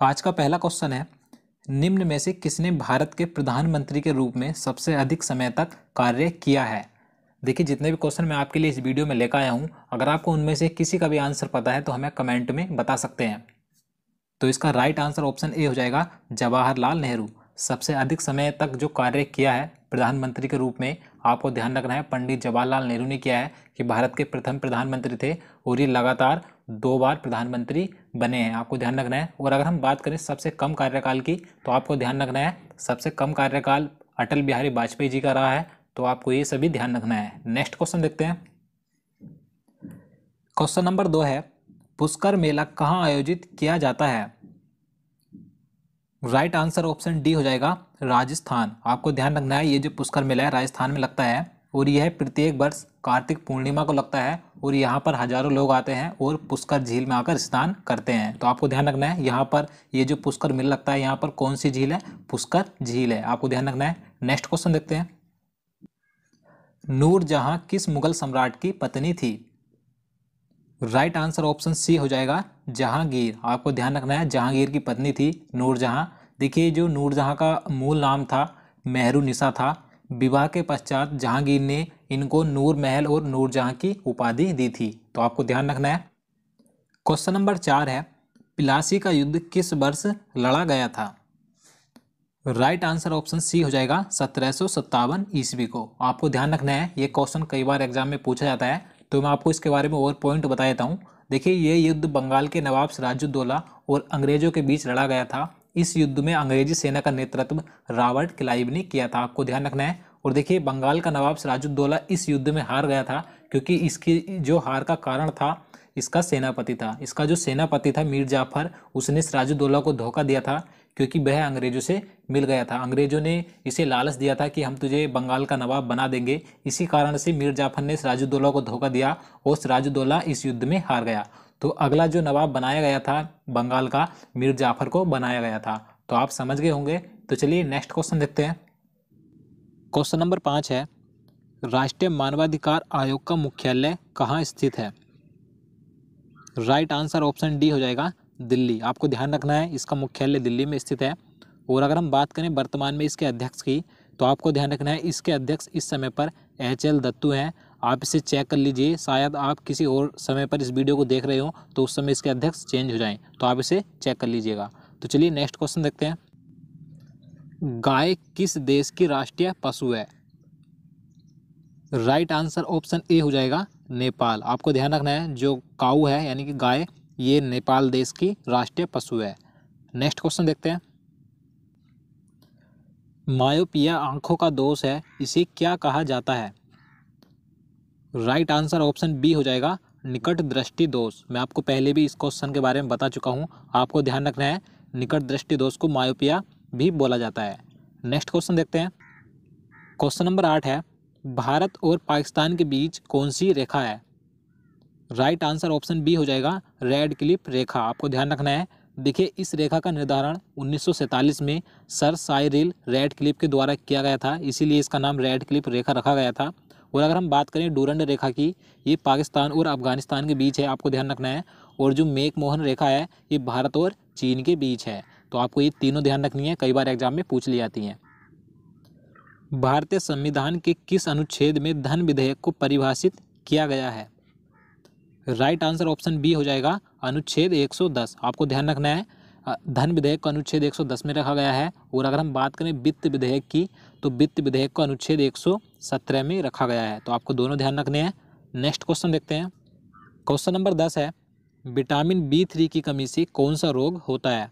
आज का पहला क्वेश्चन है, निम्न में से किसने भारत के प्रधानमंत्री के रूप में सबसे अधिक समय तक कार्य किया है। देखिए, जितने भी क्वेश्चन मैं आपके लिए इस वीडियो में लेकर आया हूं, अगर आपको उनमें से किसी का भी आंसर पता है तो हमें कमेंट में बता सकते हैं। तो इसका राइट आंसर ऑप्शन ए हो जाएगा, जवाहरलाल नेहरू। सबसे अधिक समय तक जो कार्य किया है प्रधानमंत्री के रूप में, आपको ध्यान रखना है, पंडित जवाहरलाल नेहरू ने किया है, कि भारत के प्रथम प्रधानमंत्री थे और ये लगातार 2 बार प्रधानमंत्री बने हैं। आपको ध्यान रखना है। और अगर हम बात करें सबसे कम कार्यकाल की, तो आपको ध्यान रखना है सबसे कम कार्यकाल अटल बिहारी वाजपेयी जी का रहा है। तो आपको ये सभी ध्यान रखना है। नेक्स्ट क्वेश्चन देखते हैं। क्वेश्चन नंबर 2 है, पुष्कर मेला कहाँ आयोजित किया जाता है। राइट आंसर ऑप्शन डी हो जाएगा, राजस्थान। आपको ध्यान रखना है, ये जो पुष्कर मेला है राजस्थान में लगता है और यह प्रत्येक वर्ष कार्तिक पूर्णिमा को लगता है और यहाँ पर हजारों लोग आते हैं और पुष्कर झील में आकर स्नान करते हैं। तो आपको ध्यान रखना है, यहाँ पर ये जो पुष्कर मेला लगता है, यहाँ पर कौन सी झील है, पुष्कर झील है। आपको ध्यान रखना है। नेक्स्ट क्वेश्चन देखते हैं। नूरजहां किस मुगल सम्राट की पत्नी थी। राइट आंसर ऑप्शन सी हो जाएगा, जहांगीर। आपको ध्यान रखना है, जहांगीर की पत्नी थी नूरजहां। देखिए, जो नूरजहां का मूल नाम था मेहरुनिसा था। विवाह के पश्चात जहांगीर ने इनको नूर महल और नूरजहां की उपाधि दी थी। तो आपको ध्यान रखना है। क्वेश्चन नंबर 4 है, प्लासी का युद्ध किस वर्ष लड़ा गया था। राइट आंसर ऑप्शन सी हो जाएगा, 1757 ईस्वी को। आपको ध्यान रखना है, ये क्वेश्चन कई बार एग्जाम में पूछा जाता है, तो मैं आपको इसके बारे में और पॉइंट बता देता हूँ। देखिए, ये युद्ध बंगाल के नवाब सिराजुद्दौला और अंग्रेजों के बीच लड़ा गया था। इस युद्ध में अंग्रेजी सेना का नेतृत्व रॉबर्ट क्लाइव ने किया था। आपको ध्यान रखना है। और देखिए, बंगाल का नवाब सिराजुद्दौला इस युद्ध में हार गया था, क्योंकि इसकी जो हार का कारण था, इसका सेनापति था। इसका जो सेनापति था मीर जाफर, उसने सिराजुद्दौला को धोखा दिया था, क्योंकि वह अंग्रेजों से मिल गया था। अंग्रेजों ने इसे लालच दिया था कि हम तुझे बंगाल का नवाब बना देंगे। इसी कारण से मीर जाफर ने सिराजुद्दौला को धोखा दिया और सिराजुद्दौला इस युद्ध में हार गया। तो अगला जो नवाब बनाया गया था बंगाल का, मीर जाफर को बनाया गया था। तो आप समझ गए होंगे। तो चलिए नेक्स्ट क्वेश्चन देखते हैं। क्वेश्चन नंबर 5 है, राष्ट्रीय मानवाधिकार आयोग का मुख्यालय कहाँ स्थित है। राइट आंसर ऑप्शन डी हो जाएगा, दिल्ली। आपको ध्यान रखना है, इसका मुख्यालय दिल्ली में स्थित है। और अगर हम बात करें वर्तमान में इसके अध्यक्ष की, तो आपको ध्यान रखना है, इसके अध्यक्ष इस समय पर HL दत्तू हैं। आप इसे चेक कर लीजिए, शायद आप किसी और समय पर इस वीडियो को देख रहे हो तो उस समय इसके अध्यक्ष चेंज हो जाएं, तो आप इसे चेक कर लीजिएगा। तो चलिए नेक्स्ट क्वेश्चन देखते हैं। गाय किस देश की राष्ट्रीय पशु है। राइट आंसर ऑप्शन ए हो जाएगा, नेपाल। आपको ध्यान रखना है, जो काऊ है यानी कि गाय, ये नेपाल देश की राष्ट्रीय पशु है। नेक्स्ट क्वेश्चन देखते हैं। मायोपिया आंखों का दोष है, इसे क्या कहा जाता है। राइट आंसर ऑप्शन बी हो जाएगा, निकट दृष्टि दोष। मैं आपको पहले भी इस क्वेश्चन के बारे में बता चुका हूं। आपको ध्यान रखना है, निकट दृष्टि दोष को मायोपिया भी बोला जाता है। नेक्स्ट क्वेश्चन देखते हैं। क्वेश्चन नंबर 8 है, भारत और पाकिस्तान के बीच कौन सी रेखा है। राइट आंसर ऑप्शन बी हो जाएगा, रेड क्लिफ रेखा। आपको ध्यान रखना है। देखिए, इस रेखा का निर्धारण 1947 में सर साइरिल रेड क्लिफ के द्वारा किया गया था, इसीलिए इसका नाम रेड क्लिफ रेखा रखा गया था। और अगर हम बात करें डूरंड रेखा की, ये पाकिस्तान और अफगानिस्तान के बीच है। आपको ध्यान रखना है। और जो मैक-मोहन रेखा है, ये भारत और चीन के बीच है। तो आपको ये तीनों ध्यान रखनी है, कई बार एग्जाम में पूछ ली जाती हैं। भारतीय संविधान के किस अनुच्छेद में धन विधेयक को परिभाषित किया गया है। राइट आंसर ऑप्शन बी हो जाएगा, अनुच्छेद 110। आपको ध्यान रखना है, धन विधेयक को अनुच्छेद 110 में रखा गया है। और अगर हम बात करें वित्त विधेयक की, तो वित्त विधेयक को अनुच्छेद 117 में रखा गया है। तो आपको दोनों ध्यान रखने हैं। नेक्स्ट क्वेश्चन देखते हैं। क्वेश्चन नंबर 10 है, विटामिन B3 की कमी से कौन सा रोग होता है।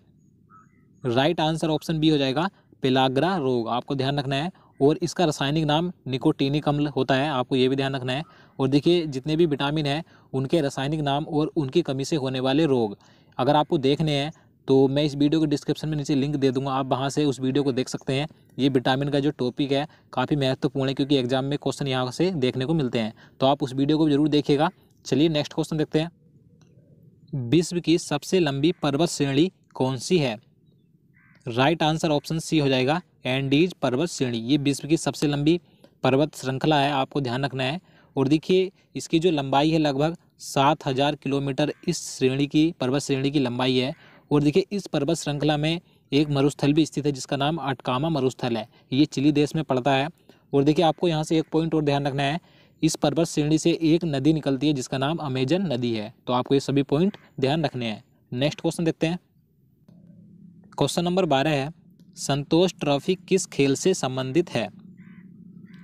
राइट आंसर ऑप्शन बी हो जाएगा, पेलाग्रा रोग। आपको ध्यान रखना है। और इसका रासायनिक नाम निकोटीनिक अम्ल होता है। आपको ये भी ध्यान रखना है। और देखिए, जितने भी विटामिन हैं उनके रासायनिक नाम और उनकी कमी से होने वाले रोग अगर आपको देखने हैं, तो मैं इस वीडियो के डिस्क्रिप्शन में नीचे लिंक दे दूंगा, आप वहां से उस वीडियो को देख सकते हैं। ये विटामिन का जो टॉपिक है काफ़ी महत्वपूर्ण है, क्योंकि एग्जाम में क्वेश्चन यहाँ से देखने को मिलते हैं। तो आप उस वीडियो को जरूर देखिएगा। चलिए नेक्स्ट क्वेश्चन देखते हैं। विश्व की सबसे लंबी पर्वत श्रेणी कौन सी है। राइट आंसर ऑप्शन सी हो जाएगा, एंडीज पर्वत श्रेणी। ये विश्व की सबसे लंबी पर्वत श्रृंखला है। आपको ध्यान रखना है। और देखिए, इसकी जो लंबाई है लगभग 7000 किलोमीटर इस श्रेणी की, पर्वत श्रेणी की लंबाई है। और देखिए इस पर्वत श्रृंखला में एक मरुस्थल भी स्थित है जिसका नाम अटकामा मरुस्थल है, ये चिली देश में पड़ता है। और देखिए आपको यहाँ से एक पॉइंट और ध्यान रखना है, इस पर्वत श्रेणी से एक नदी निकलती है जिसका नाम अमेजन नदी है। तो आपको ये सभी पॉइंट ध्यान रखने हैं। नेक्स्ट क्वेश्चन देखते हैं। क्वेश्चन नंबर 12 है, संतोष ट्रॉफी किस खेल से संबंधित है?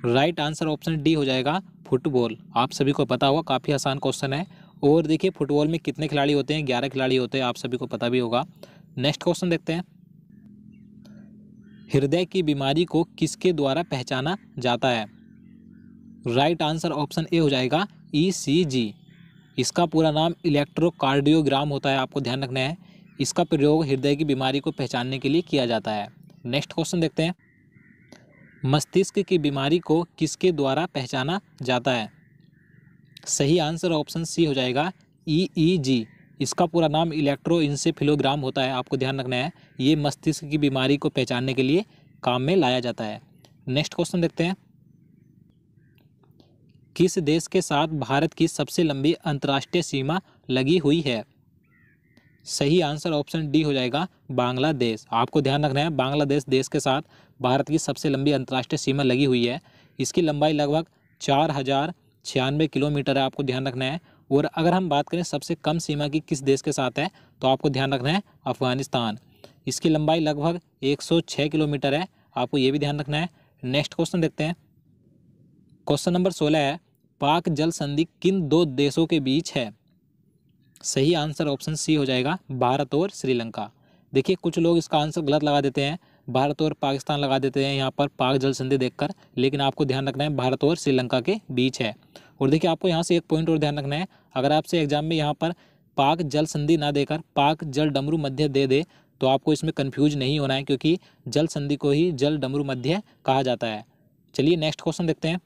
राइट आंसर ऑप्शन डी हो जाएगा फुटबॉल। आप सभी को पता होगा, काफ़ी आसान क्वेश्चन है। और देखिए फुटबॉल में कितने खिलाड़ी होते हैं? 11 खिलाड़ी होते हैं, आप सभी को पता भी होगा। नेक्स्ट क्वेश्चन देखते हैं। हृदय की बीमारी को किसके द्वारा पहचाना जाता है? राइट आंसर ऑप्शन ए हो जाएगा ECG। इसका पूरा नाम इलेक्ट्रोकार्डियोग्राम होता है, आपको ध्यान रखना है। इसका प्रयोग हृदय की बीमारी को पहचानने के लिए किया जाता है। नेक्स्ट क्वेश्चन देखते हैं। मस्तिष्क की बीमारी को किसके द्वारा पहचाना जाता है? सही आंसर ऑप्शन सी हो जाएगा EEG। इसका पूरा नाम इलेक्ट्रोइंसेफेलोग्राम होता है, आपको ध्यान रखना है। ये मस्तिष्क की बीमारी को पहचानने के लिए काम में लाया जाता है। नेक्स्ट क्वेश्चन देखते हैं। किस देश के साथ भारत की सबसे लंबी अंतर्राष्ट्रीय सीमा लगी हुई है? सही आंसर ऑप्शन डी हो जाएगा बांग्लादेश। आपको ध्यान रखना है, बांग्लादेश देश के साथ भारत की सबसे लंबी अंतर्राष्ट्रीय सीमा लगी हुई है। इसकी लंबाई लगभग 4096 किलोमीटर है, आपको ध्यान रखना है। और अगर हम बात करें सबसे कम सीमा की किस देश के साथ है, तो आपको ध्यान रखना है अफगानिस्तान। इसकी लंबाई लगभग 106 किलोमीटर है, आपको ये भी ध्यान रखना है। नेक्स्ट क्वेश्चन देखते हैं। क्वेश्चन नंबर 16 है, पाक जल संधि किन दो देशों के बीच है? सही आंसर ऑप्शन सी हो जाएगा भारत और श्रीलंका। देखिए कुछ लोग इसका आंसर गलत लगा देते हैं, भारत और पाकिस्तान लगा देते हैं यहाँ पर पाक जल संधि देखकर, लेकिन आपको ध्यान रखना है भारत और श्रीलंका के बीच है। और देखिए आपको यहाँ से एक पॉइंट और ध्यान रखना है, अगर आपसे एग्जाम में यहाँ पर पाक जल संधि ना देकर पाक जल डमरू मध्य दे दे तो आपको इसमें कन्फ्यूज नहीं होना है, क्योंकि जल संधि को ही जल डमरू मध्य कहा जाता है। चलिए नेक्स्ट क्वेश्चन देखते हैं।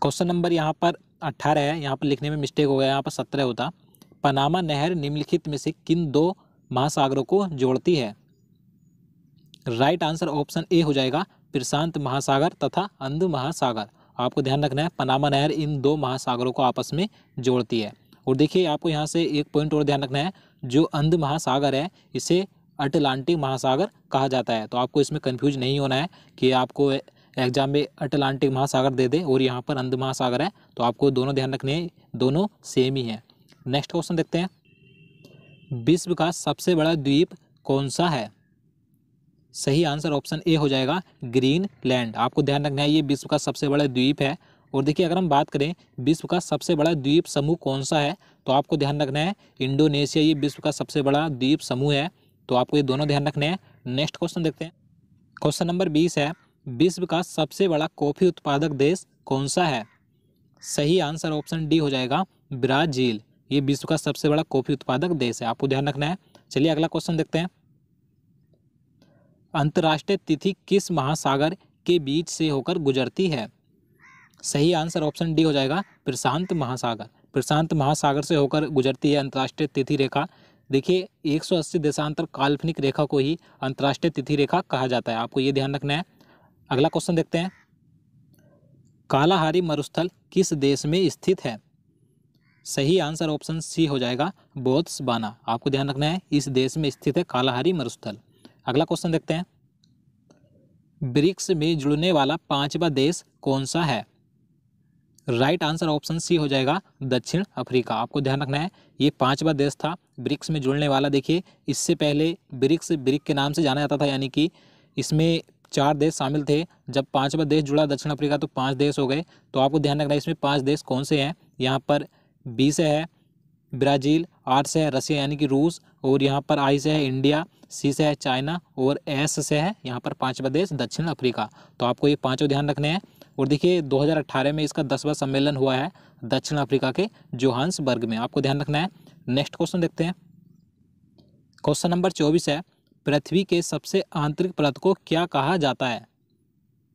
क्वेश्चन नंबर यहाँ पर 18 है, यहाँ पर लिखने में मिस्टेक हो गया, यहाँ पर 17 होता। पनामा नहर निम्नलिखित में से किन दो महासागरों को जोड़ती है? राइट आंसर ऑप्शन ए हो जाएगा प्रशांत महासागर तथा अंध महासागर। आपको ध्यान रखना है, पनामा नहर इन दो महासागरों को आपस में जोड़ती है। और देखिए आपको यहाँ से एक पॉइंट और ध्यान रखना है, जो अंध महासागर है इसे अटलांटिक महासागर कहा जाता है। तो आपको इसमें कन्फ्यूज नहीं होना है कि आपको एग्जाम में अटलांटिक महासागर दे दे और यहाँ पर अंध महासागर है, तो आपको दोनों ध्यान रखने हैं, दोनों सेम ही है। नेक्स्ट क्वेश्चन देखते हैं। विश्व का सबसे बड़ा द्वीप कौन सा है? सही आंसर ऑप्शन ए हो जाएगा ग्रीनलैंड। आपको ध्यान रखना है, ये विश्व का सबसे बड़ा द्वीप है। और देखिए अगर हम बात करें विश्व का सबसे बड़ा द्वीप समूह कौन सा है, तो आपको ध्यान रखना है इंडोनेशिया ये विश्व का सबसे बड़ा द्वीप समूह है। तो आपको ये दोनों ध्यान रखने हैं। नेक्स्ट क्वेश्चन देखते हैं। क्वेश्चन नंबर 20 है, विश्व का सबसे बड़ा कॉफी उत्पादक देश कौन सा है? सही आंसर ऑप्शन डी हो जाएगा ब्राजील। ये विश्व का सबसे बड़ा कॉफी उत्पादक देश है, आपको ध्यान रखना है। चलिए अगला क्वेश्चन देखते हैं। अंतर्राष्ट्रीय तिथि किस महासागर के बीच से होकर गुजरती है? सही आंसर ऑप्शन डी हो जाएगा प्रशांत महासागर। प्रशांत महासागर से होकर गुजरती है अंतर्राष्ट्रीय तिथि रेखा। देखिए 180 देशांतर काल्पनिक रेखा को ही अंतर्राष्ट्रीय तिथि रेखा कहा जाता है, आपको ये ध्यान रखना है। अगला क्वेश्चन देखते हैं। कालाहारी मरुस्थल किस देश में स्थित है? सही आंसर ऑप्शन सी हो जाएगा बोत्सवाना। आपको ध्यान रखना है, इस देश में स्थित है कालाहारी मरुस्थल। अगला क्वेश्चन देखते हैं। ब्रिक्स में जुड़ने वाला 5वां देश कौन सा है? राइट आंसर ऑप्शन सी हो जाएगा दक्षिण अफ्रीका। आपको ध्यान रखना है, ये 5वां देश था ब्रिक्स में जुड़ने वाला। देखिए इससे पहले ब्रिक्स ब्रिक के नाम से जाना जाता था, यानी कि इसमें 4 देश शामिल थे। जब 5वां देश जुड़ा दक्षिण अफ्रीका तो 5 देश हो गए। तो आपको ध्यान रखना है इसमें 5 देश कौन से हैं। यहाँ पर बी से है ब्राज़ील, आर से है रसिया यानी कि रूस, और यहाँ पर आई से है इंडिया, सी से है चाइना, और एस से है यहाँ पर 5वां देश दक्षिण अफ्रीका। तो आपको ये पांचों ध्यान रखने हैं। और देखिए 2018 में इसका 10वां सम्मेलन हुआ है दक्षिण अफ्रीका के जोहान्सबर्ग में, आपको ध्यान रखना है। नेक्स्ट क्वेश्चन देखते हैं। क्वेश्चन नंबर 24 है, पृथ्वी के सबसे आंतरिक परत को क्या कहा जाता है?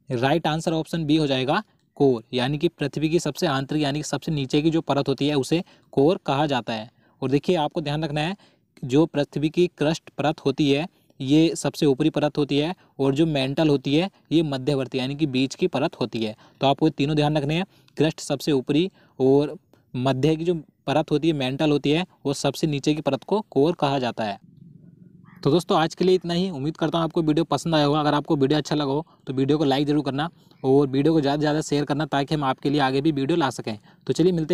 राइट आंसर ऑप्शन बी हो जाएगा कोर, यानी कि पृथ्वी की सबसे आंतरिक यानी कि सबसे नीचे की जो परत होती है उसे कोर कहा जाता है। और देखिए आपको ध्यान रखना है, जो पृथ्वी की क्रस्ट परत होती है ये सबसे ऊपरी परत होती है, और जो मेंटल होती है ये मध्यवर्ती यानी कि बीच की परत होती है। तो आपको तीनों ध्यान रखने हैं, क्रस्ट सबसे ऊपरी, और मध्य की जो परत होती है मेंटल होती है, वो सबसे नीचे की परत को कोर कहा जाता है। तो दोस्तों आज के लिए इतना ही। उम्मीद करता हूँ आपको वीडियो पसंद आया होगा। अगर आपको वीडियो अच्छा लगा हो तो वीडियो को लाइक जरूर करना और वीडियो को ज़्यादा से ज़्यादा शेयर करना, ताकि हम आपके लिए आगे भी वीडियो ला सकें। तो चलिए मिलते हैं।